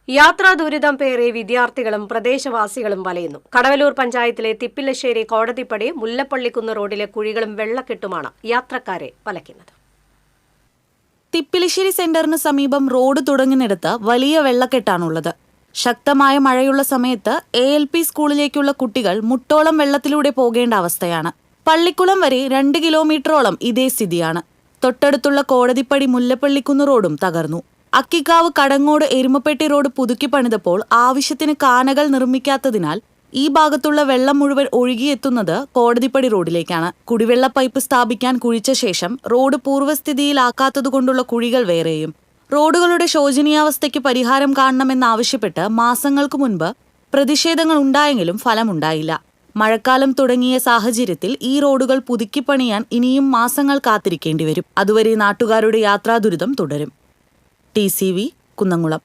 യാത്രാ ദുരിതം പേറി വിദ്യാർത്ഥികളും പ്രദേശവാസികളും വലയുന്നു. കടവലൂർ പഞ്ചായത്തിലെ തിപ്പിലശ്ശേരി കോടതിപ്പടി മുല്ലപ്പള്ളിക്കുന്ന് റോഡിലെ കുഴികളും വെള്ളക്കെട്ടുമാണ് യാത്രക്കാരെ വലയ്ക്കുന്നത്. തിപ്പിലശ്ശേരി സെന്ററിന് സമീപം റോഡ് തുടങ്ങുന്നിടത്ത് വലിയ വെള്ളക്കെട്ടാണുള്ളത്. ശക്തമായ മഴയുള്ള സമയത്ത് ALP സ്കൂളിലേക്കുള്ള കുട്ടികൾ മുട്ടോളം വെള്ളത്തിലൂടെ പോകേണ്ട അവസ്ഥയാണ്. പള്ളിക്കുളം വരെ 2 കിലോമീറ്ററോളം ഇതേ സ്ഥിതിയാണ്. തൊട്ടടുത്തുള്ള കോടതിപ്പടി മുല്ലപ്പള്ളിക്കുന്ന് റോഡും തകർന്നു. അക്കിക്കാവ് കടങ്ങോട് എരുമപ്പെട്ടി റോഡ് പുതുക്കി പണിതപ്പോൾ ആവശ്യത്തിന് കാനകൾ നിർമ്മിക്കാത്തതിനാൽ ഈ ഭാഗത്തുള്ള വെള്ളം മുഴുവൻ ഒഴുകിയെത്തുന്നത് കോടതിപ്പടി റോഡിലേക്കാണ്. കുടിവെള്ള പൈപ്പ് സ്ഥാപിക്കാൻ കുഴിച്ച ശേഷം റോഡ് പൂർവ്വസ്ഥിതിയിലാക്കാത്തതുകൊണ്ടുള്ള കുഴികൾ വേറെയും. റോഡുകളുടെ ശോചനീയാവസ്ഥയ്ക്ക് പരിഹാരം കാണണമെന്നാവശ്യപ്പെട്ട് മാസങ്ങൾക്ക് മുൻപ് പ്രതിഷേധങ്ങൾ ഉണ്ടായെങ്കിലും ഫലമുണ്ടായില്ല. മഴക്കാലം തുടങ്ങിയ സാഹചര്യത്തിൽ ഈ റോഡുകൾ പുതുക്കിപ്പണിയാൻ ഇനിയും മാസങ്ങൾ കാത്തിരിക്കേണ്ടി വരും. അതുവരെ നാട്ടുകാരുടെ യാത്രാ ദുരിതം തുടരും. TCV കുന്നംകുളം.